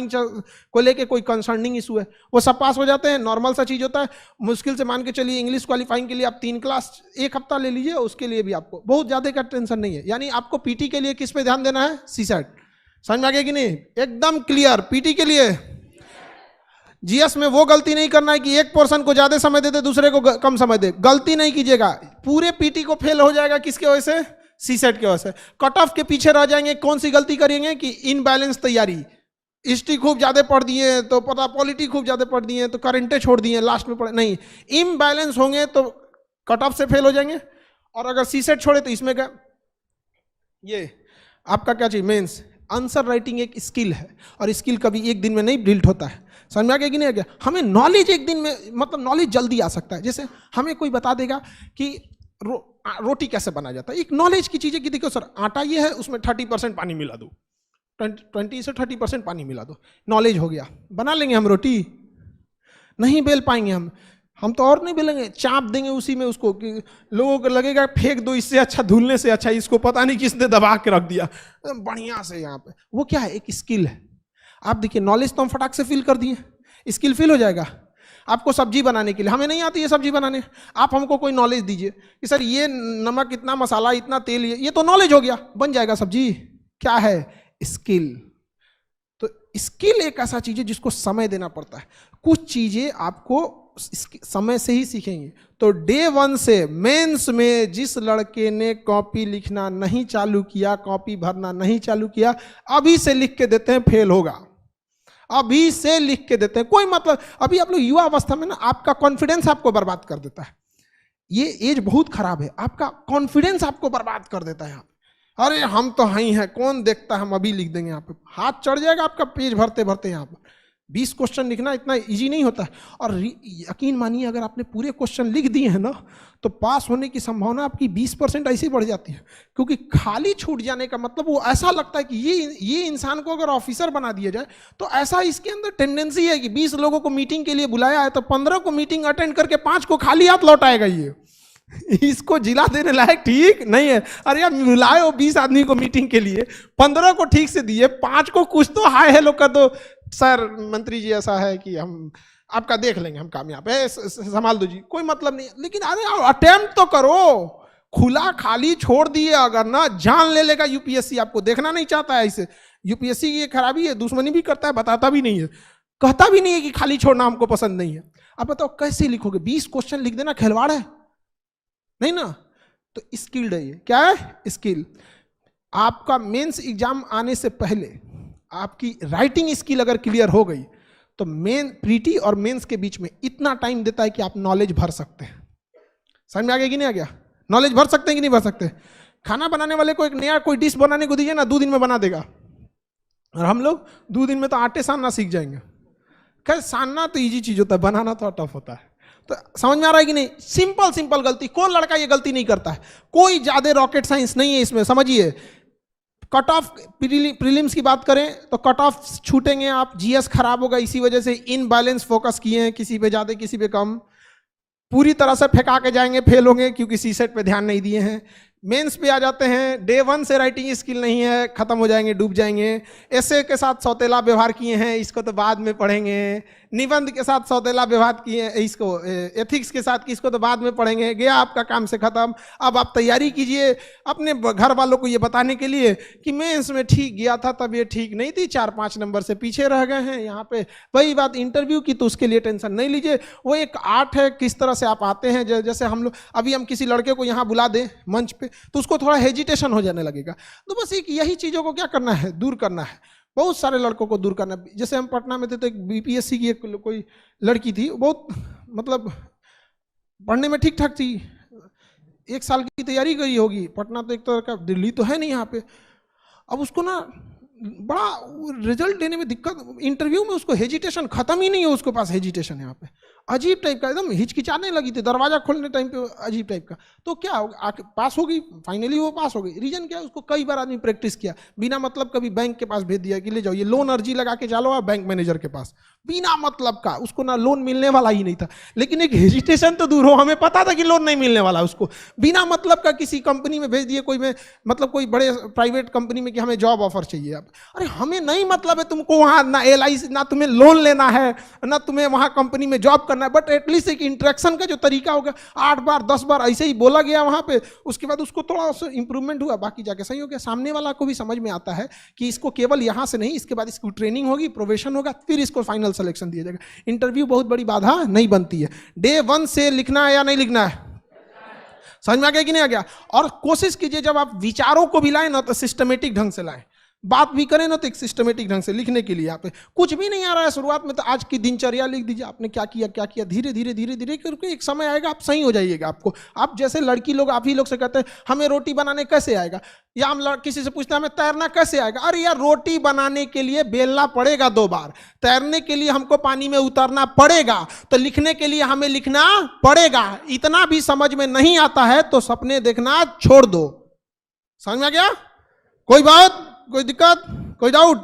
को लेके कोई कंसर्निंग इशू है, वो सब पास हो जाते हैं, नॉर्मल सा चीज होता है। मुश्किल से मान के चलिए इंग्लिश क्वालिफाइंग के लिए आप 3 क्लास 1 हफ्ता ले लीजिए, उसके लिए भी आपको बहुत ज्यादा का टेंशन नहीं है। यानी आपको पीटी के लिए किस पे ध्यान देना है? सीसेट। समझ में आ गया कि नहीं? एकदम क्लियर। पीटी के लिए जीएस में वो गलती नहीं करना है कि एक पोर्शन को ज्यादा समय देते दूसरे को कम समय दे, गलती नहीं कीजिएगा। पूरे पीटी को फेल हो जाएगा किसके वजह से? सीसेट की वजह से। कट ऑफ के पीछे रह जाएंगे। कौन सी गलती करेंगे कि इनबैलेंस तैयारी, हिस्ट्री खूब ज्यादा पढ़ दिए तो पता, पॉलिटी खूब ज्यादा पढ़ दिए तो करेंटे छोड़ दिए, लास्ट में पढ़े नहीं। इम्बैलेंस होंगे तो कट ऑफ से फेल हो जाएंगे। और अगर सीसेट छोड़े तो इसमें क्या, ये आपका क्या चाहिए? मेंस। आंसर राइटिंग एक स्किल है और स्किल कभी एक दिन में नहीं बिल्ड होता है। समझ में आ गया कि नहीं आ गया? हमें नॉलेज एक दिन में, मतलब नॉलेज जल्दी आ सकता है। जैसे हमें कोई बता देगा कि रोटी कैसे बनाया जाता है, एक नॉलेज की चीज़ है कि देखो सर आटा ये है, उसमें 30% पानी मिला दो, 20 से 30% पानी मिला दो, नॉलेज हो गया। बना लेंगे हम रोटी? नहीं बेल पाएंगे हम तो और नहीं बेलेंगे, चाप देंगे उसी में उसको कि लोगों को लगेगा फेंक दो, इससे अच्छा धुलने से अच्छा इसको पता नहीं किसने दबा के रख दिया बढ़िया से यहाँ पे। वो क्या है? एक स्किल है। आप देखिए नॉलेज तो हम फटाक से फिल कर दिए, स्किल फिल हो जाएगा। आपको सब्जी बनाने के लिए, हमें नहीं आती है सब्जी बनाने, आप हमको कोई नॉलेज दीजिए कि सर ये नमक इतना, मसाला इतना, तेल ये तो नॉलेज हो गया, बन जाएगा सब्जी। क्या है? स्किल। तो स्किल एक ऐसा चीज है जिसको समय देना पड़ता है। कुछ चीजें आपको समय से ही सीखेंगे। तो डे 1 से मेंस में जिस लड़के ने कॉपी लिखना नहीं चालू किया, कॉपी भरना नहीं चालू किया, अभी से लिख के देते हैं फेल होगा। अभी से लिख के देते हैं, कोई मतलब, अभी आप लोग युवा अवस्था में ना, आपका कॉन्फिडेंस आपको बर्बाद कर देता है। ये एज बहुत खराब है, आपका कॉन्फिडेंस आपको बर्बाद कर देता है। अरे हम तो हाई हैं, कौन देखता है, हम अभी लिख देंगे। यहाँ पे हाथ चढ़ जाएगा आपका पेज भरते भरते। यहाँ पर 20 क्वेश्चन लिखना इतना इजी नहीं होता है। और यकीन मानिए अगर आपने पूरे क्वेश्चन लिख दिए हैं ना, तो पास होने की संभावना आपकी 20% ऐसे ही बढ़ जाती है। क्योंकि खाली छूट जाने का मतलब वो ऐसा लगता है कि ये इंसान को अगर ऑफिसर बना दिया जाए तो ऐसा इसके अंदर टेंडेंसी है कि 20 लोगों को मीटिंग के लिए बुलाया है तो 15 को मीटिंग अटेंड करके 5 को खाली हाथ लौटाएगा। ये इसको जिला देने लायक ठीक नहीं है। अरे यार बुलाए हो 20 आदमी को मीटिंग के लिए, 15 को ठीक से दिए, 5 को कुछ तो हाय हेलो कर दो, सर मंत्री जी ऐसा है कि हम आपका देख लेंगे, हम कामयाब है, संभाल दो जी, कोई मतलब नहीं। लेकिन अरे अटेम्प्ट तो करो। खुला खाली छोड़ दिए अगर ना, जान ले लेगा यूपीएससी। आपको देखना नहीं चाहता है इसे। यूपीएससी की ये खराबी है, दुश्मनी भी करता है, बताता भी नहीं है, कहता भी नहीं है कि खाली छोड़ना हमको पसंद नहीं है। अब बताओ कैसे लिखोगे? 20 क्वेश्चन लिख देना खिलवाड़ है नहीं ना? तो स्किल्ड है ये। क्या है? स्किल। आपका मेंस एग्जाम आने से पहले आपकी राइटिंग स्किल अगर क्लियर हो गई तो प्रीटी और मेंस के बीच में इतना टाइम देता है कि आप नॉलेज भर सकते हैं। समझ में आ गया कि नहीं आ गया? नॉलेज भर सकते हैं कि नहीं भर सकते? खाना बनाने वाले को एक नया कोई डिश बनाने को दीजिए ना, 2 दिन में बना देगा। और हम लोग 2 दिन में तो आटे सानना सीख जाएंगे। खैर सानना तो इजी चीज होता है, बनाना तो टफ होता है। तो समझ में आ रहा है कि नहीं? सिंपल सिंपल गलती, कौन लड़का ये गलती नहीं करता है? कोई ज्यादा रॉकेट साइंस नहीं है इसमें। समझिए कट ऑफ प्रीलिम्स की बात करें तो कट ऑफ छूटेंगे आप, जीएस खराब होगा, इसी वजह से इनबैलेंस फोकस किए हैं, किसी पे ज्यादा किसी पे कम, पूरी तरह से फेंका के जाएंगे, फेल होंगे क्योंकि सीसेट पे ध्यान नहीं दिए हैं। मेंस पे आ जाते हैं, डे 1 से राइटिंग स्किल नहीं है, खत्म हो जाएंगे, डूब जाएंगे। एसे के साथ सौतेला व्यवहार किए हैं, इसको तो बाद में पढ़ेंगे। निबंध के साथ सौतेला व्यवहार किए, इसको एथिक्स के साथ इसको तो बाद में पढ़ेंगे। गया आपका काम से खत्म। अब आप तैयारी कीजिए अपने घर वालों को ये बताने के लिए कि मेंस में ठीक गया था, तब ये ठीक नहीं थी, 4-5 नंबर से पीछे रह गए हैं। यहाँ पे वही बात इंटरव्यू की, तो उसके लिए टेंशन नहीं लीजिए। वो एक आर्ट है, किस तरह से आप आते हैं। जैसे हम लोग अभी हम किसी लड़के को यहाँ बुला दें मंच पे तो उसको थोड़ा हेजिटेशन हो जाने लगेगा। तो बस एक यही चीजों को क्या करना है? दूर करना है। बहुत सारे लड़कों को दूर करना है। जैसे हम पटना में थे तो एक बीपीएससी की एक कोई लड़की थी, बहुत मतलब पढ़ने में ठीक ठाक थी, 1 साल की तैयारी करी होगी। पटना तो एक तरह का दिल्ली तो है नहीं यहाँ पे। अब उसको ना बड़ा रिजल्ट देने में दिक्कत, इंटरव्यू में उसको हेजिटेशन खत्म ही नहीं है, उसके पास हेजिटेशन यहाँ पे अजीब टाइप का, एकदम हिचकिचाने लगी थी दरवाजा खोलने टाइम पे, अजीब टाइप का। तो क्या पास हो गई, फाइनली वो पास हो गई। रीजन क्या है? उसको कई बार आदमी प्रैक्टिस किया, बिना मतलब कभी बैंक के पास भेज दिया कि ले जाओ ये लोन अर्जी लगा के चलो आप बैंक मैनेजर के पास, बिना मतलब का, उसको ना लोन मिलने वाला ही नहीं था, लेकिन एक हेजिटेशन तो दूर हो, हमें पता था कि लोन नहीं मिलने वाला उसको, बिना मतलब का किसी कंपनी में भेज दिए, कोई में मतलब कोई बड़े प्राइवेट कंपनी में कि हमें जॉब ऑफर चाहिए। अब अरे हमें नहीं मतलब है तुमको वहां ना LIC, ना तुम्हें लोन लेना है, ना तुम्हें वहां कंपनी में जॉब करना है, बट एटलीस्ट एक इंटरेक्शन का जो तरीका होगा, 8 बार 10 बार ऐसे ही बोला गया वहां पे, उसके बाद उसको थोड़ा इंप्रूवमेंट हुआ, बाकी जाके सही हो गया। सामने वाला को भी समझ में आता है कि इसको केवल यहां से नहीं, इसके बाद इसको ट्रेनिंग होगी, प्रोबेशन होगा, फिर इसको फाइनल सिलेक्शन दिया जाएगा। इंटरव्यू बहुत बड़ी बाधा नहीं बनती है। डे 1 से लिखना है या नहीं लिखना है, समझ में आ गया कि नहीं आ गया? और कोशिश कीजिए जब आप विचारों को भी लाएं ना तो सिस्टमेटिक ढंग से लाएं, बात भी करें ना तो एक सिस्टमेटिक ढंग से लिखने के लिए। आप कुछ भी नहीं आ रहा है शुरुआत में तो आज की दिनचर्या लिख दीजिए, आपने क्या किया क्या किया, धीरे धीरे धीरे धीरे करके एक समय आएगा आप सही हो जाइएगा। आपको, आप जैसे लड़की लोग आप ही लोग से कहते हैं हमें रोटी बनाने कैसे आएगा, या हम किसी से पूछते हैं हमें तैरना कैसे आएगा, अरे यार रोटी बनाने के लिए बेलना पड़ेगा 2 बार, तैरने के लिए हमको पानी में उतरना पड़ेगा, तो लिखने के लिए हमें लिखना पड़ेगा। इतना भी समझ में नहीं आता है तो सपने देखना छोड़ दो। समझ में आ गया? कोई बात, कोई दिक्कत, कोई डाउट?